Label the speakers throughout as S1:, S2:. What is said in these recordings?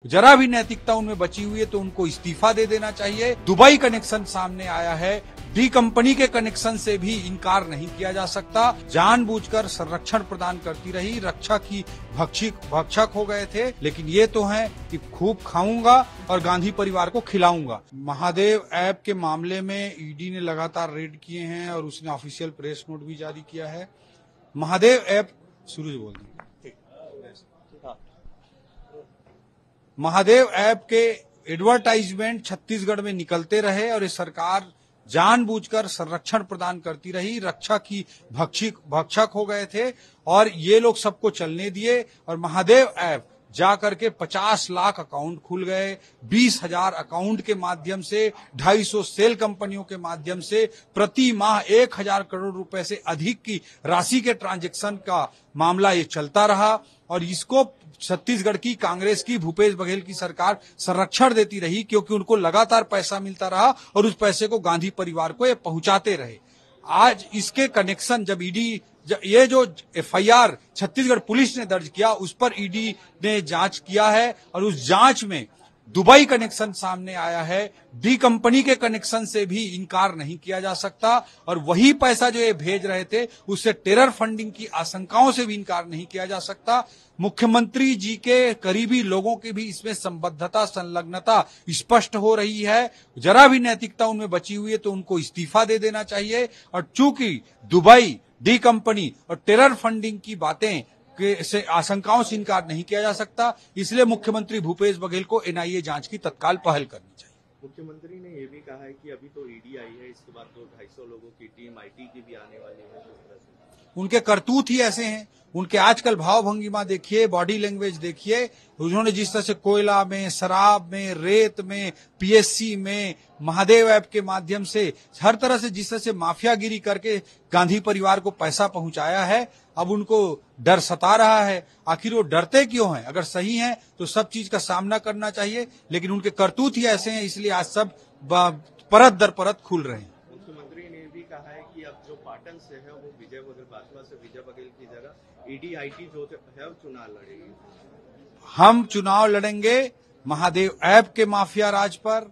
S1: जरा भी नैतिकता उनमें बची हुई है तो उनको इस्तीफा दे देना चाहिए। दुबई कनेक्शन सामने आया है, डी कंपनी के कनेक्शन से भी इनकार नहीं किया जा सकता। जानबूझकर संरक्षण प्रदान करती रही, रक्षा की भक्षक हो गए थे। लेकिन ये तो है कि खूब खाऊंगा और गांधी परिवार को खिलाऊंगा। महादेव ऐप के मामले में ईडी ने लगातार रेड किए हैं और उसने ऑफिशियल प्रेस नोट भी जारी किया है। महादेव ऐप सूरज बोल दें। महादेव ऐप के एडवर्टाइजमेंट छत्तीसगढ़ में निकलते रहे और ये सरकार जानबूझकर संरक्षण प्रदान करती रही, रक्षा की भक्षक हो गए थे और ये लोग सबको चलने दिए। और महादेव ऐप जाकर के 50 लाख अकाउंट खुल गए, 20,000 अकाउंट के माध्यम से 250 सेल कंपनियों के माध्यम से प्रति माह 1,000 करोड़ रुपए से अधिक की राशि के ट्रांजैक्शन का मामला ये चलता रहा। और इसको छत्तीसगढ़ की कांग्रेस की भूपेश बघेल की सरकार संरक्षण देती रही, क्योंकि उनको लगातार पैसा मिलता रहा और उस पैसे को गांधी परिवार को ये पहुंचाते रहे। आज इसके कनेक्शन जब ईडी ये जो एफआईआर छत्तीसगढ़ पुलिस ने दर्ज किया उस पर ईडी ने जांच किया है और उस जांच में दुबई कनेक्शन सामने आया है। डी कंपनी के कनेक्शन से भी इनकार नहीं किया जा सकता और वही पैसा जो ये भेज रहे थे उससे टेरर फंडिंग की आशंकाओं से भी इनकार नहीं किया जा सकता। मुख्यमंत्री जी के करीबी लोगों की भी इसमें संबद्धता संलग्नता स्पष्ट हो रही है। जरा भी नैतिकता उनमें बची हुई है तो उनको इस्तीफा दे देना चाहिए। और चूंकि दुबई, डी कंपनी और टेरर फंडिंग की बातें से आशंकाओं से इनकार नहीं किया जा सकता, इसलिए मुख्यमंत्री भूपेश बघेल को एनआईए जांच की तत्काल पहल करनी चाहिए।
S2: मुख्यमंत्री ने यह भी कहा है कि अभी तो ईडी आई है, इसके बाद तो 250 लोगों की टीम आईटी की भी आने वाली है।
S1: उनके करतूत ही ऐसे हैं, उनके आजकल भाव भंगिमा देखिए, बॉडी लैंग्वेज देखिए। उन्होंने जिस तरह से कोयला में, शराब में, रेत में, पीएससी में, महादेव ऐप के माध्यम से हर तरह से जिस तरह से माफियागिरी करके गांधी परिवार को पैसा पहुंचाया है, अब उनको डर सता रहा है। आखिर वो डरते क्यों हैं? अगर सही हैं तो सब चीज का सामना करना चाहिए, लेकिन उनके करतूत ही ऐसे हैं, इसलिए आज सब परत दर परत खुल रहे हैं।
S2: मुख्यमंत्री ने भी कहा है कि अब जो पाटन से है वो विजय बघेल, भाजपा से विजय बघेल की जगह ईडी आईटी जो है चुनाव लड़ेगी।
S1: हम चुनाव लड़ेंगे महादेव ऐप के माफिया राज पर,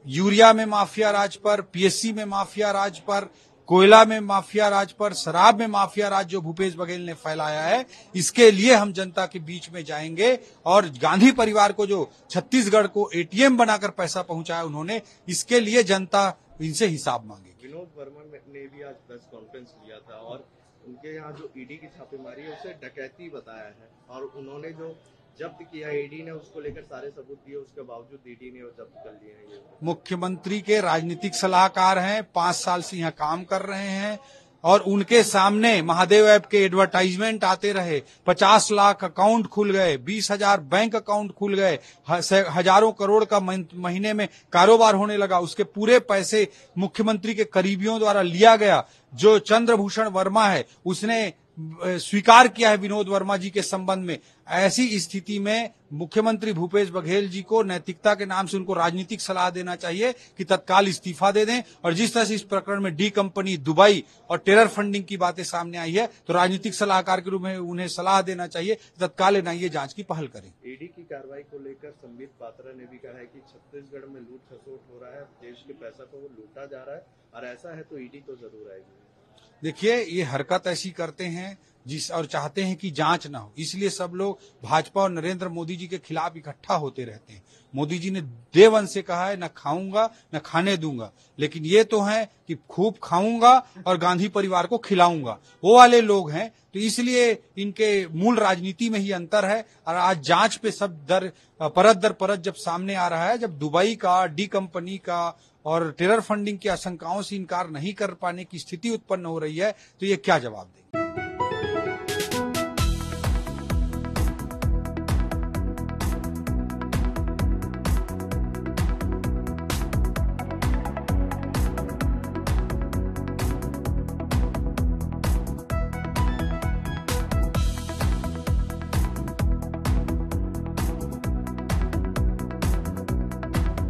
S1: यूरिया में माफिया राज पर, पीएससी में माफिया राज पर, कोयला में माफिया राज पर, शराब में माफिया राज जो भूपेश बघेल ने फैलाया है, इसके लिए हम जनता के बीच में जाएंगे। और गांधी परिवार को जो छत्तीसगढ़ को एटीएम बनाकर पैसा पहुंचाया उन्होंने, इसके लिए जनता इनसे हिसाब मांगेगी।
S2: विनोद वर्मा ने भी आज प्रेस कॉन्फ्रेंस लिया था और उनके यहाँ जो ईडी की छापेमारी है उसे डकैती बताया है और उन्होंने जो जब्त किया ईडी ने उसको लेकर सारे सबूत दिए, उसके बावजूद ईडी ने वो जब्त कर लिए हैं।
S1: मुख्यमंत्री के राजनीतिक सलाहकार हैं, 5 साल से यहाँ काम कर रहे हैं और उनके सामने महादेव ऐप के एडवर्टाइजमेंट आते रहे। 50 लाख अकाउंट खुल गए, 20,000 बैंक अकाउंट खुल गए, हजारों करोड़ का महीने में कारोबार होने लगा। उसके पूरे पैसे मुख्यमंत्री के करीबियों द्वारा लिया गया। जो चंद्रभूषण वर्मा है उसने स्वीकार किया है विनोद वर्मा जी के संबंध में। ऐसी स्थिति में मुख्यमंत्री भूपेश बघेल जी को नैतिकता के नाम से उनको राजनीतिक सलाह देना चाहिए कि तत्काल इस्तीफा दे दें। और जिस तरह से इस प्रकरण में डी कंपनी, दुबई और टेरर फंडिंग की बातें सामने आई है तो राजनीतिक सलाहकार के रूप में उन्हें सलाह देना चाहिए, तत्काल एनआईए जांच की पहल करें।
S2: ईडी की कार्रवाई को लेकर संबित पात्रा ने भी कहा है कि छत्तीसगढ़ में लूट खसोट हो रहा है, देश के पैसा को लूटा जा रहा है और ऐसा है तो ईडी तो जरूर आएगी।
S1: देखिए, ये हरकत ऐसी करते हैं और चाहते हैं कि जांच ना हो, इसलिए सब लोग भाजपा और नरेंद्र मोदी जी के खिलाफ इकट्ठा होते रहते हैं। मोदी जी ने डे वन से कहा है, न खाऊंगा न खाने दूंगा, लेकिन ये तो है कि खूब खाऊंगा और गांधी परिवार को खिलाऊंगा, वो वाले लोग हैं। तो इसलिए इनके मूल राजनीति में ही अंतर है। और आज जांच पे सब परत दर परत जब सामने आ रहा है, जब दुबई का, डी कंपनी का और टेरर फंडिंग की आशंकाओं से इनकार नहीं कर पाने की स्थिति उत्पन्न हो रही है, तो ये क्या जवाब देंगे।